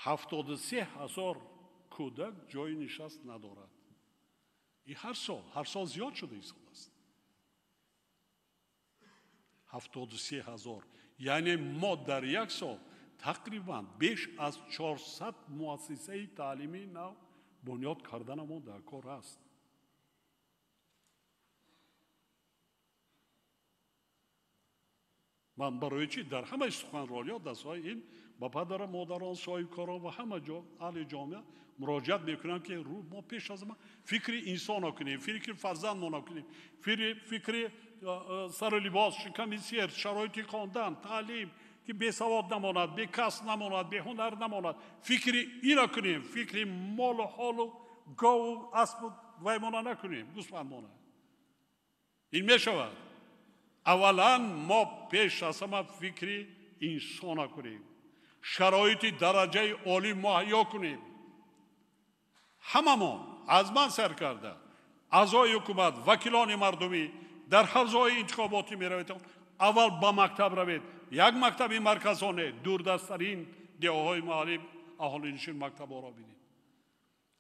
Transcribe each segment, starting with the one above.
73,000 کودک جای نشست ندارد. این هر سال زیاد شده این سال است. 73,000. یعنی ما در یک سال تقریبا بیش از 400 مؤسسه تعلیمی نو بنیاد کردن ما در کار است. من برای چی در همه سخنرانی‌ها دست‌های این با پدر مادران صاحبکاران و همه جا اهل جامعه مراجعت میکنم که ما پیش از ما فکر انسان کنیم، فکر فرزند ما کنیم، فکر سر لباس، شکم سیر، شرایط خواندن، تعلیم که بی سواد نماند، بی کسب نماند، بی هنر نماند، فکر اینا کنیم، فکر مال و حال و گاو و اسب و ویمانه نکنیم، گوسفند مانه. این میشود. اولا ما پیش از همه فکر انسان کنیم، شرایط درجه عالی مهیا کنیم. هممون از من سر کرده اعضای حکومت، وکیلان مردمی در فضای انتخاباتی می روید. اول با مکتب روید. یک مکتب مرکزانه دوردستترین دیههای محلی اهالی نشین مکتب ها را بینید.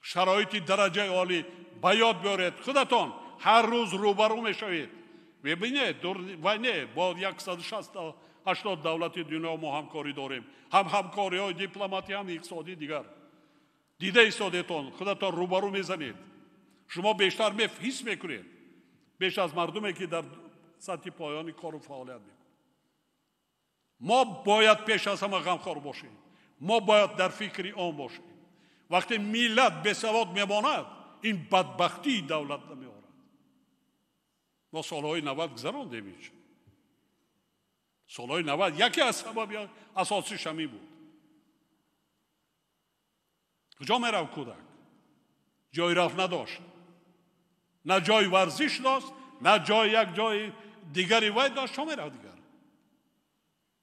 شرایط درجه عالی به یاد بیارید. خودتان هر روز روبرو می شوید. ببینید با 160-180 دولت دنیا ما همکاری داریم. هم همکاری های دیپلماتی هم اقتصادی دیگر. دیده ایستادتون خودتان روبرو میزنید. شما بیشتر حس میکنید بیش از مردمی که در سطح پایانی کار و فعالیت میکنند. ما باید پیش از همه غمخوار باشیم. ما باید در فکر آن باشیم. وقتی ملت به سواد میماند این بدبختی دولت نمیآورد. ما سالهای 90 گذراندیم اینجا. سالهای 90 یکی از سبب اساسیش همین بود. کجا میرفت کودک؟ جای رفت نداشت. نه جای ورزش داشت، نه یک جای دیگری وای داشت. شما میرفت دیگر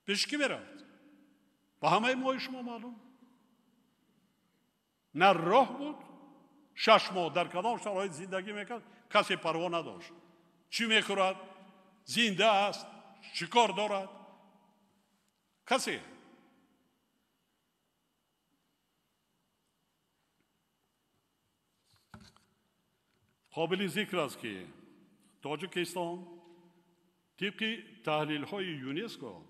پیش کی میرفت؟ با همه ما شما معلوم. نه راه بود. 6 ماه در کدام شرایط زندگی میکرد کسی پروا نداشت. چی میخورد؟ زنده است؟ چی کار دارد؟ کسی. قابل ذکر است که تاجیکستان طبق تحلیل های یونسکو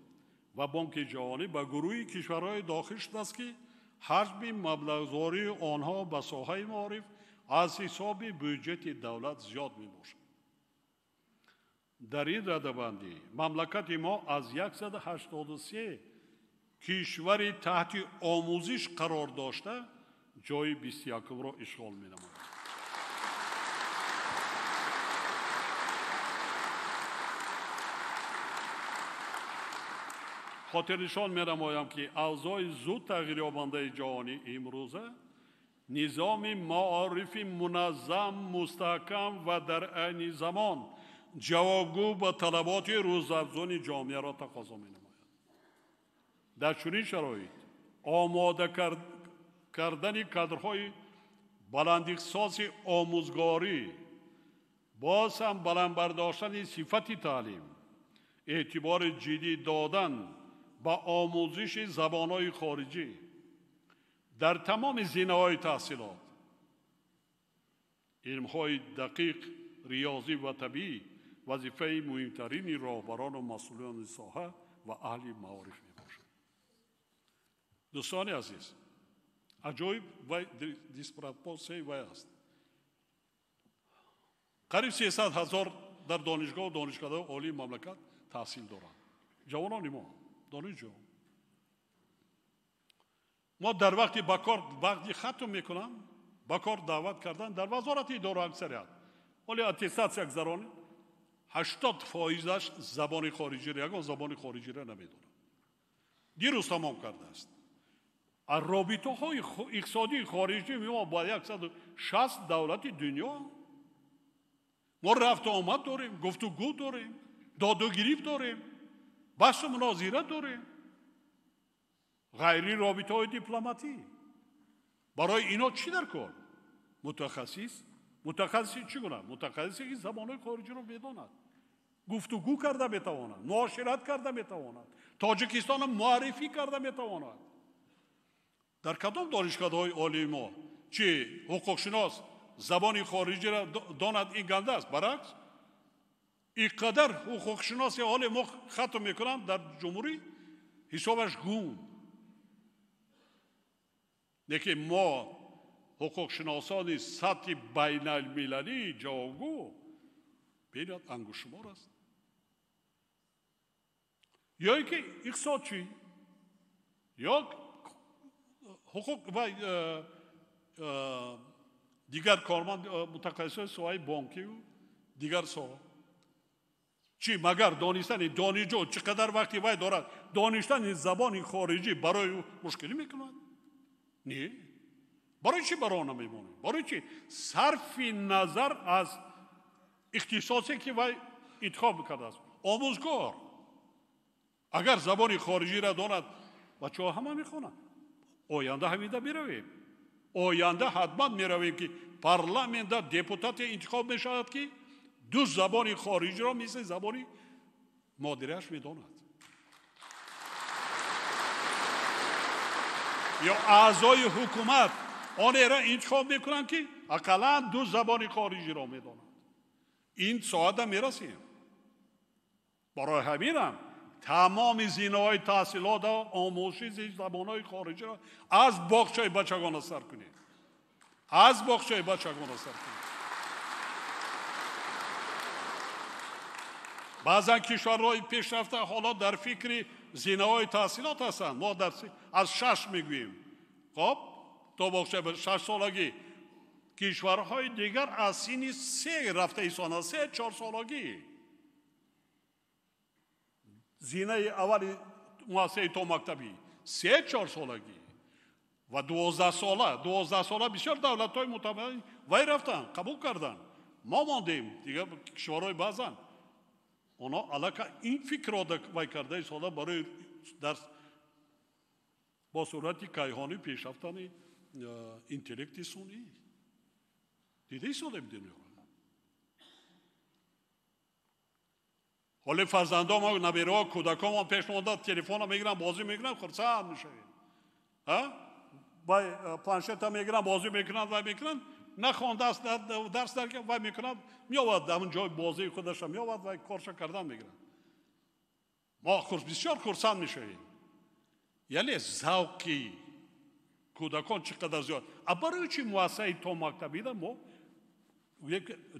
و بانک جهانی به گروه کشورهای داخل شده است که حجم مبلغ‌زاری آنها به ساحه معارف از حساب بودجه دولت زیاد می باشد. در این رده‌بندی مملکت ما از 183 کشور تحت آموزش قرار داشته جای 21 را اشغال می نماید. خاطر نشان می نمایم که اوضاع زود تغییر یابنده جهانی امروزه نظام معارف منظم، مستحکم و در عین زمان جوابگو به طلبات روزافزون جامعه را تقاضا می نماید. در چنین شرایط آماده کردن کادرهای بلنداحساس آموزگاری، باز هم بلند برداشتن صفت تعلیم، اعتبار جدی دادن به آموزش زبانهای خارجی در تمام زمینه‌های تحصیلات، علم‌های دقیق، ریاضی و طبیعی وظیفه مهمترین راهبران و مسئولان ساحه و اهل معارف میباشد. دوستان عزیز، عجایب و دیسپراتپوسی وی است. قریب 300,000 در دانشگاه و دانشکده عالی مملکت تحصیل دارند. جوانان ما دانشجو. ما در وقتی ختم میکنم با کار دعوت کردن در وزارت اداره اکثریت ولی اتستاسیون گذرانی 80%ش زبان خارجی را زبان خارجی را نمیدونن. دیروز تمام کرده است. از رابطه های اقتصادی خارجی ما با 160 دولت دنیا ما رفت و آمد داریم، گفتگو داریم، داد و گریفت داریم، بحث و مناظره داریم. غیری رابطه های دیپلماتی. برای اینا چی در کار؟ متخصص چگونه؟ متخصصی که زبانهای خارجی رو بداند، گفتگو کرده بتواند، معاشرت کرده بتواند، تاجیکستان معرفی کرده بتواند. در کدام دانشگاه‌های عالی ما چی حقوقشناس زبان خارجی را داند این گنده است؟ برعکس اینقدر حقوقشناس حال ما ختم میکنن در جمهوری حسابش گون. که ما حقوقشناسان سطح بین المللی جاگو بینید انگشتمار است. یا اینکه اقتصادچی یا حقوق و دیگر کارمند متخصص سوای بانکی و دیگر سوال چی مگر دانستن دانشجو چقدر وقتی وای دارد دانستن زبان خارجی برای او مشکلی میکند؟ نه. برای چی برای آن نمیمونه؟ برای چی صرف نظر از اختصاصی که وای انتخاب کرده است. آموزگار اگر زبان خارجی را داند بچه‌ها همه میخوانند. آینده همیده میرویم. آینده حتما میرویم که پارلمانت دپوتات انتخاب میشود که دو زبان خارجی را مثل زبان مادریش میداند. یا اعضای حکومت آن را انتخاب میکنند که اقلا دو زبان خارجی را میدانند. این ساعت میرسیم. برای همینم تمام زینه‌های تحصیلات و آموزش زبان‌های خارجی را از باغچه بچگان سر کنید. از باغچه بچگان سر کنید. بعضا کشورهای پیشرفته حالا در فکر زینه‌های تحصیلات هستند. ما از 6 میگوییم. خب تا باغچه 6 سالگی. کشورهای دیگر از سن 3 رفته ایسان 3-4 سالگی. زینه اول مؤسسه تا مکتبی 3-4 سالگی و 12 ساله بسیار دولت‌های متمدن وای رفتن قبول کردن. ما ماندیم دیگه کشورهای بعضن اونا علاقه این فکر را وای کرده ساله برای درس با صورت کیهانی پیش رفتن اینتלקت سنی دیده ساله بدونیم. حالا فرزندان ما نبیرها کودکان ما پیشنهاد تلفن ها میگیرن بازی میکنن خرسند میشویم. با پلنشت ها میگیرن بازی میکنن و میکنن نخوانده است درس در که و میکنن میآورد در اون جای بازی خودش میآورد و کارش کردن میگیرن. ما بسیار خرسند میشویم. یعنی ذوقی کودکان چقدر زیاد. برای چی مؤسسه تا مکتبی ده ما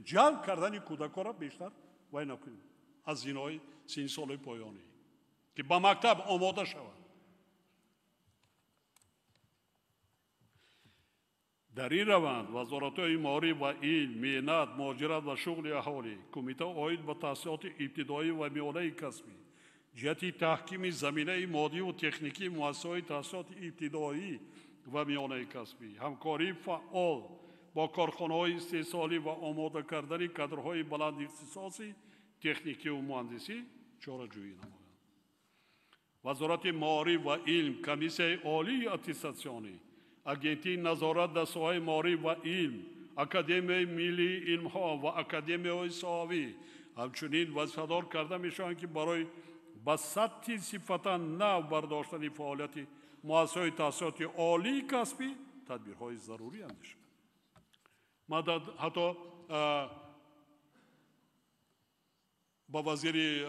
جلب کردن کودکان را بیشتر وای نکنیم از زینه‌های 3 سال پایانی که با مکتب آماده شود. در این روند وزارت‌های مالی و علم، مهنت، مهاجرت و شغل اهالی، کمیته عاید به تحصیلات ابتدایی و میانه کسبی جهت تحکیم زمینه مادی و تکنیکی مؤسسه‌های تحصیلات ابتدایی و میانه کسبی، همکاری فعال با کارخانه‌های استحصالی و آماده کردن کادرهای بلند اختصاصی تکنیکی و مهندسی چاره‌جویی نمایند. وزارت معارف و علم، کمیسیون عالی اتستاسیونی، اگنتی نظارت در ساحه معارف و علم، اکادمی ملی علم‌ها و اکادمی‌های ساحوی همچنین وظیفه‌دار کرده میشوند که برای با سطح صفتا نو برداشتن فعالیت مؤسسه‌های تحصیلات عالی کسبی تدبیرهای ضروری اندیشه. ما حتی با وزیر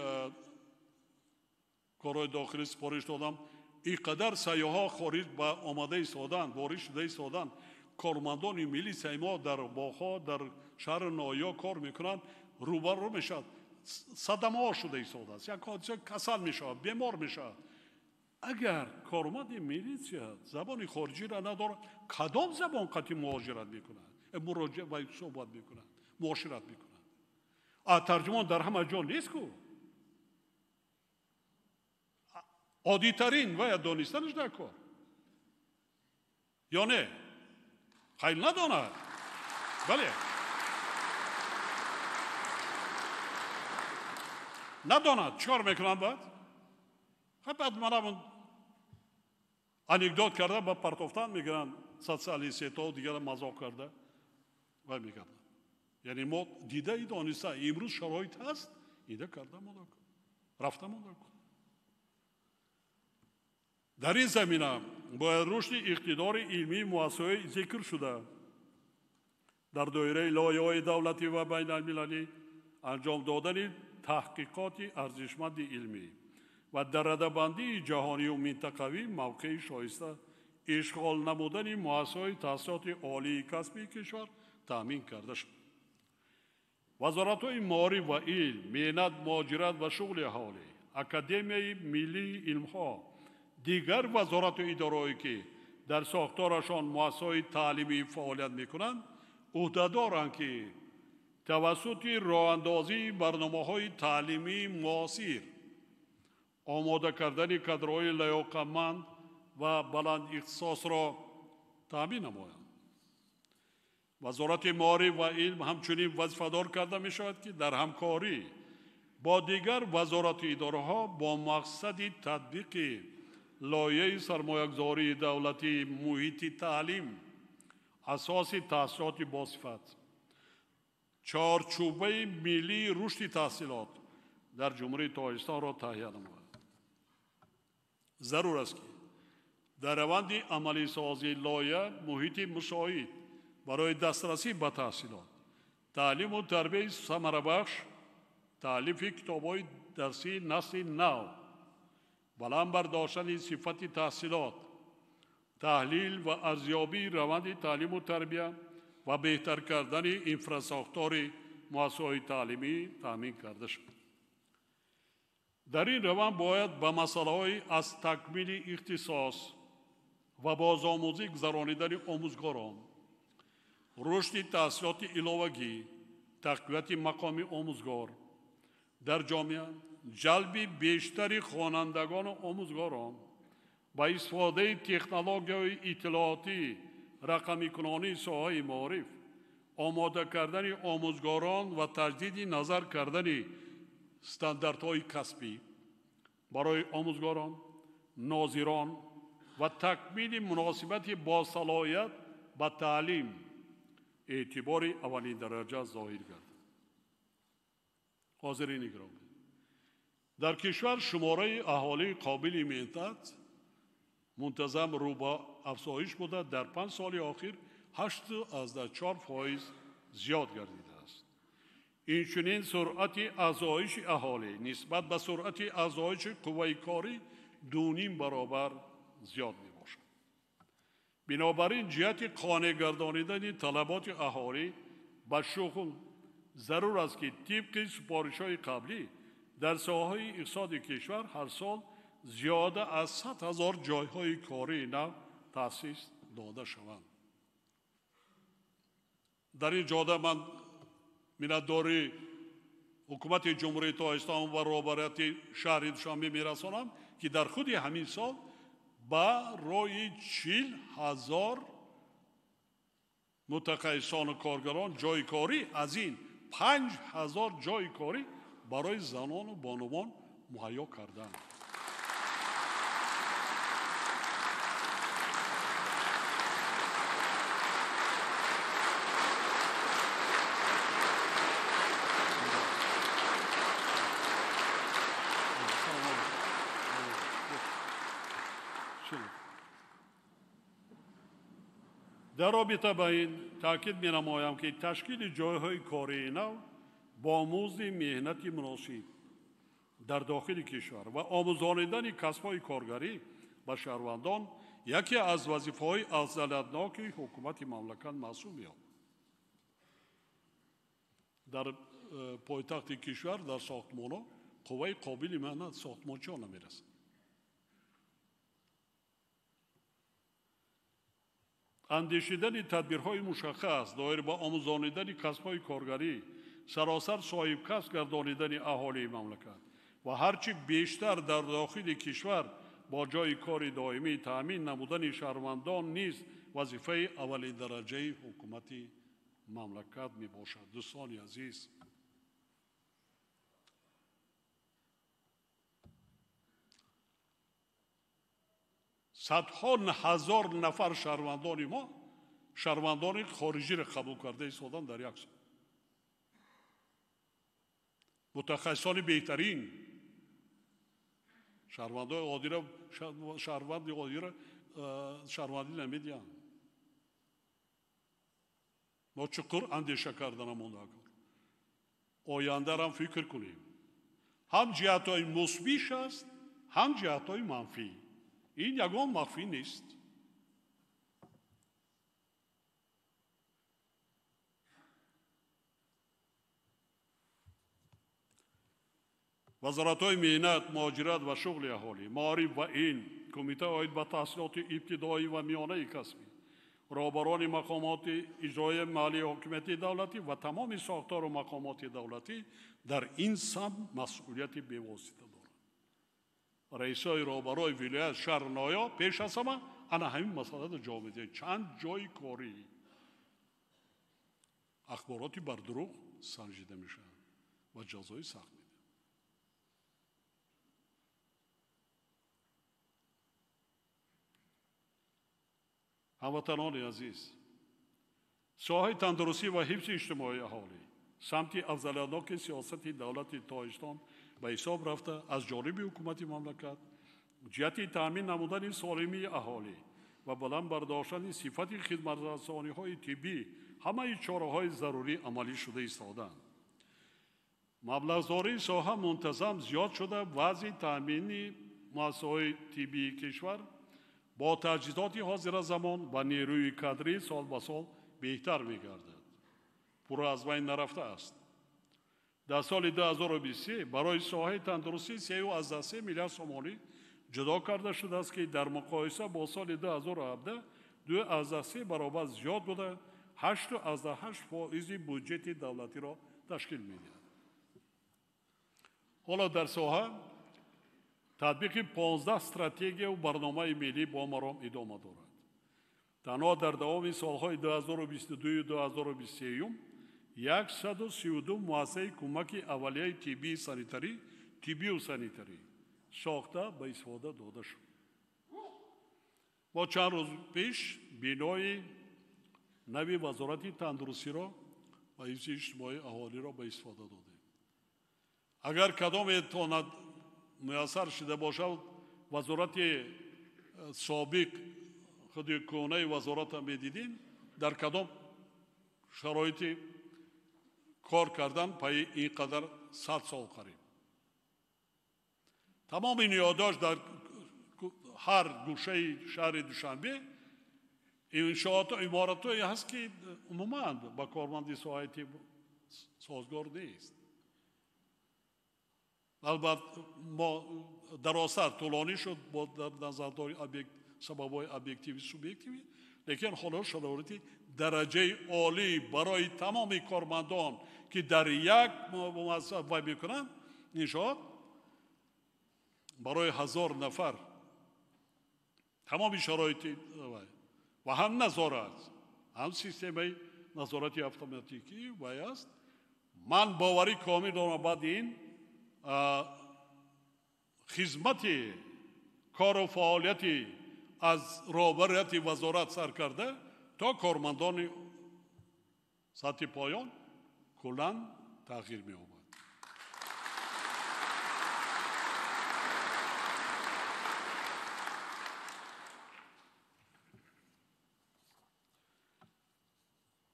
کارهای داخلی سپارش دادم اینقدر سیاح‌ها خارج با آمده ایستادن وارد شده ایستادن کارمندان ملی سیما در باغ‌ها در شهر نایا کار میکنند روبرو میشد صدمه شده ایستاده است یک حادثه کسل میشود بیمار میشود. اگر کارمند ملی زبان خارجی را ندارد کدام زبان قطعی مهاجرت میکنند مراجعه و صحبت میکنند معاشرت میکنند. ترجمان در همه جا نیست کو عادی ترین و دانستنش در کار یا نه خیلی نداند. بله نداند چکار میکنند بعد منم انیکدوت کرده با پرتوفتان میگن سوسیالیست و دیگر مذاق کرده و میگن یعنی ما دیده ای دانسته امروز شرایط هست ایده کرده ما رفته ما در این زمینه با رشد اقتدار علمی موسوعه ذکر شده در دایره لایه‌های دولتی و بین المللی انجام دادن تحقیقات ارزشمند علمی و در رده‌بندی جهانی و منطقوی موقع شایسته اشغال نمودن مؤسسه‌های تحصیلات عالی کسبی کشور تامین کرده شد. وزارت‌های معارف و علم، مهنت، مهاجرت و شغل اهالی، اکادمیای ملی علم‌ها، دیگر وزارت و اداره‌هایی که در ساختارشان مؤسسه‌های تعلیمی فعالیت می‌کنند، عهده‌دارند که توسط راه‌اندازی برنامه‌های تعلیمی معاصر آماده کردن کادرهای لیاقتمند و بلند اختصاص را تامین نمایند. وزارت معارف و علم همچنین وظیفه‌دار کرده می شود که در همکاری با دیگر وزارت و اداره‌ها با مقصد تطبیق لایحه سرمایه‌گذاری دولتی محیط تعلیم اساس تحصیلات باصفت چارچوبه ملی رشد تحصیلات در جمهوری تاجیکستان را تهیه نماید. ضرور است که در روند عملی سازی لایحه محیط مساعد برای دسترسی به تحصیلات، تعلیم و تربیت ثمره بخش، تألیف کتاب‌های درسی نسل نو، بلند برداشتن صفت تحصیلات، تحلیل و ارزیابی روند تعلیم و تربیت و بهتر کردن انفراستراکچور مؤسسه‌های تعلیمی تامین کرده شد. در این روند باید به مسائل از تکمیل اختصاص و بازآموزی گذرانیدن آموزگاران، رشد تحصیلات علاوگی، تقویت مقام آموزگار در جامعه، جلب بیشتر خوانندگان و آموزگاران با استفاده تکنولوژی‌های اطلاعاتی رقمی کنانی ساحه معارف، آماده کردن آموزگاران و تجدید نظر کردن استانداردهای کسبی برای آموزگاران، ناظران و تکمیل مناسبت با صلاحیت به تعلیم اعتبار اولین درجه ظاهر گردد. حاضرین گرامی، در کشور شماره اهالی قابل مهنت منتظم رو به افزایش بوده، در 5 سال اخیر 8.4% زیاد گردیده است. اینچنین سرعت افزایش اهالی نسبت به سرعت افزایش قوه کاری 2.5 برابر زیاد می باشد. بنابراین جهت قانع گردانیدن طلبات اهالی به شغل ضرور است که طبق سپارش‌های قبلی در ساحه اقتصاد کشور هر سال زیاده از 100,000 جایهای کاری نو تأسیس داده شوند. در این جاده من منتداری حکومت جمهوری تاجیکستان و رهبریت شهر دوشنبه میرسانم که در خود همین سال با روی 40,000 متخصصان و کارگران جای کاری، از این 5,000 جای کاری برای زنان و بانوان مهیا کردند. در رابطه با این تاکید می نمایم که تشکیل جایهای کاری نو با مزد مهنت مناسب در داخل کشور و آموزاندن کسب‌های کارگری به شهروندان یکی از وظیفه‌های افضلیت‌ناک حکومت مملکت محسوب می‌یابد. در پایتخت کشور در ساختمان‌ها قوه قابل مهنت ساختمانچی‌ها نمی‌رسد. اندیشیدن تدبیرهای مشخص دایر با آموزاندن کسب‌های کارگری، سراسر صاحب کسب گردانیدن اهالی مملکت و هرچی بیشتر در داخل کشور با جای کار دائمی تأمین نمودن شهروندان نیز وظیفه اولین درجه حکومت مملکت می باشد. دوستان عزیز، صدها هزار نفر شهروندان ما شهروندان خارجی را قبول کرده ایستادند در یک سال. متخصصان بهترین شهروند عادی را شهروندی نمیدیم. ما چقدر اندیشه کردنم اون آینده را فکر کنیم. هم جهت‌های مثبت است، هم جهت‌های منفی. این یگان مخفی نیست. وزارت‌های مهنت، مهاجرت و شغل اهالی، معارف و این کمیته عاید به تحصیلات ابتدایی و میانه کسبی، رهبران مقامات اجرایی محلی حکومت دولتی و تمام ساختار و مقامات دولتی در این سمت مسئولیت بی‌واسطه دارند. رئیسای رهبرای ولایت شهر نایاب پیش از همه انا همین مسئله جا میده. چند جای کاری اخباراتی بر دروغ سنجیده میشن و جزای سخت میده. هموطنان عزیز، ساحه تندرستی و حفظ اجتماعی اهالی سمت افضلانه سیاست دولت تاجیکستان به حساب رفته از جانب حکومت مملکت جهت تامین نمودن سالمی اهالی و بلند برداشتن صفت خدمت‌رسانی‌های طبی همه چاره‌های ضروری عملی شده ایستادند. مبلغ‌زایی ساحه منتظم زیاد شده. وضع تامین مؤسسه‌های طبی کشور با تجهیزات حاضر زمان و نیروی کادری سال به سال بهتر می‌گردد. پر از بین نرفته است. در سال 2023 برای ساحه تندرستی 3.3 میلیارد سومانی جدا کرده شده است که در مقایسه با سال 2017 2.3 برابر زیاد بوده. 8.8% بودجه دولتی را تشکیل می‌دهد. حالا در ساحه تطبیق 15 استراتژی و برنامه ملی با مرام ادامه دارد. تنها در دوام سالهای 2022 و 2023 132 مؤسسه کمک اولیه طبی و سانیتری ساخته به استفاده داده شد. ما چند روز پیش بینای نوی وزارت تندرستی را و حفظ اجتماعی اهالی را به استفاده دادیم. اگر کدام تواند میسر شده باشد وزارت سابق خود کونه وزارت هم میدیدین در کدام شرایط کار کردن پای اینقدر 100 سال قریب. تمام این یادداشت در هر گوشه شهر دوشنبه انشاءات و عمارت‌هایی هست که عموماً با کارمند ساحتی سازگار نیست. البته ما دراست طولانی شد با در نظر سبب‌های ابجکتیوی سوبجکتیوی، لیکن حالا شرایط درجه عالی برای تمام کارمندان که در یک مؤسسه وای میکنن انشاءات برای 1000 نفر تمام شرایط و هم نظارت هم سیستم نظارت اتوماتیکی وای است. من باوری کامل دارم بعد این خدمت کار و فعالیتی از رهبریت وزارت سر کرده تا کارمندان سطح پایان کلاً تغییر می آمد.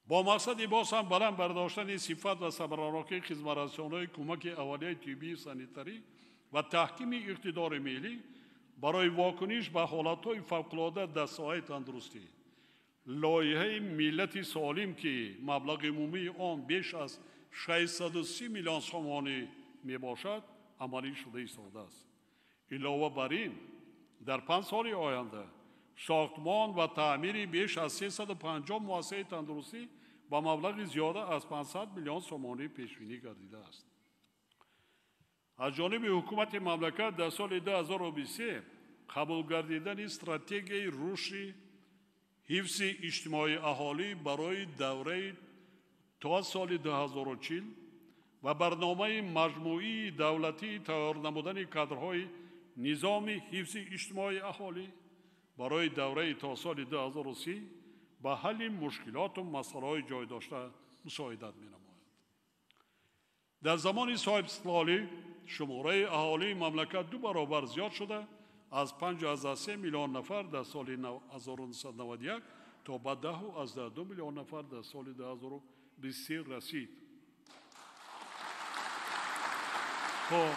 با مقصد باز هم بلند برداشتن صفت و ثمراناکی خدمت‌رسانی‌های کمک اولیه طبی سانیتری و تحکیم اقتدار ملی برای واکنش به حالت‌های فوق‌العاده در ساحه تندرستی لایحه ملت سالم که مبلغ عمومی آن بیش از 630 میلیون سومانی می باشد عملی شده ایستاده است. علاوه بر این در 5 سال آینده ساختمان و تعمیر بیش از 350 مؤسسه تندرستی با مبلغ زیاده از 500 میلیون سومانی پیش بینی گردیده است. از جانب حکومت مملکت در سال 2023 قبول گردیدن استراتژی رشد حفظ اجتماعی اهالی برای دوره تا سال 2040 و برنامه مجموعی دولتی تیار نمودن کادرهای نظام حفظ اجتماعی اهالی برای دوره تا سال 2030 به حل مشکلات و مسائل جای داشته مساعدت می نماید. در زمان صاحب استقلالی شماره اهالی مملکت 2 برابر زیاد شده از 53 میلیون نفر در سال 1991 تا به 10.2 میلیون نفر در سال 2023 رسید. خب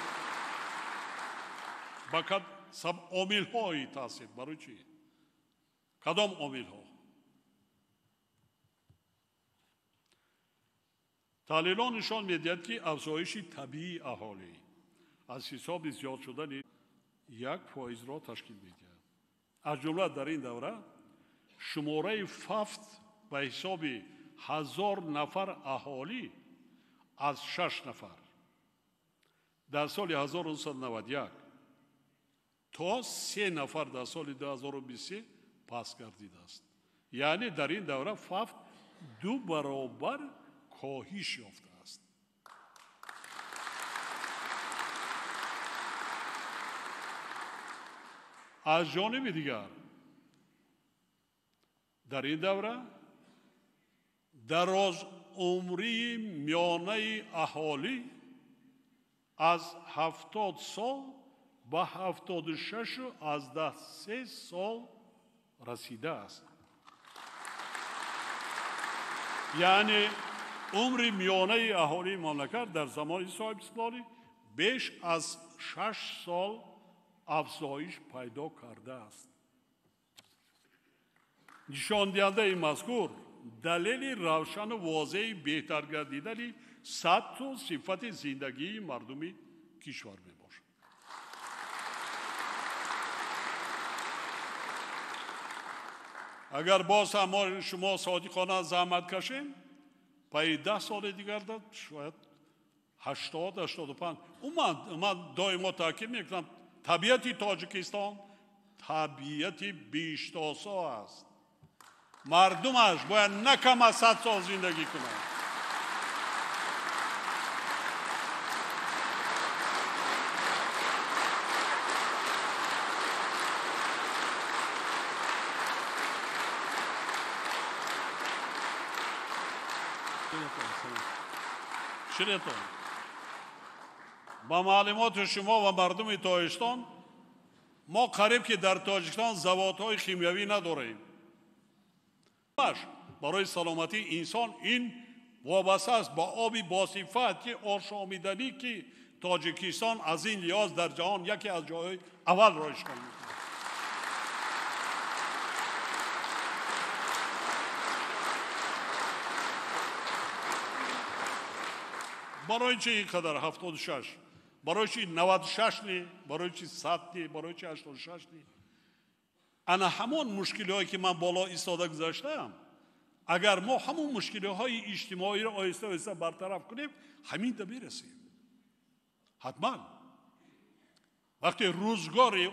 با سب عامل هایی تاثیر برای چی؟ کدام عامل ها؟ تحلیلان نشان میدهد که افزایش طبیعی اهالی از حساب زیاد شدن 1% را تشکیل میدهد. از جمله در این دوره شماره فقط به حساب 1000 نفر اهالی از 6 نفر در سال 1991 تا 3 نفر در سال 2023 پس گردیده است. یعنی در این دوره فقط 2 برابر کاهش یافته است. از جانب دیگر در این دوره دراز عمری میانه اهالی از 70 سال به 76 از 3 سال رسیده است. یعنی عمر میانه اهالی مملکت در زمان صاحب استقلالی بیش از 6 سال افزایش پیدا کرده است. نشان دهنده این مذکور دلیل روشن و واضح بهتر گردیدن سطح و صفت زندگی مردم کشور می باشد. اگر باز هم شما صادقانه زحمت کشیم پای 10 سال دیگر داد شاید 80-85. من دائما تاکید میکنم طبیعت تاجیکستان طبیعت بیشتاسا است. مردمش باید نه کم از 100 سال زندگی کنند. با معلومات شما و مردم تاجیکستان ما قریب که در تاجیکستان زوادهای شیمیایی نداریم. برای سلامتی انسان این وابسته است با آبی باصفت که آشامیدنی که تاجیکستان از این لحاظ در جهان یکی از جاهای اول را اشغال می‌کند. برای چی اینقدر 76 برای چی 96 نی برای چی 100 نی برای چی 86 نی؟ انا همون مشکلی هایی که من بالا ایستاده گذاشتم اگر ما همون مشکلی های اجتماعی را آهسته آهسته برطرف کنیم همین تا برسیم. حتما وقتی روزگاری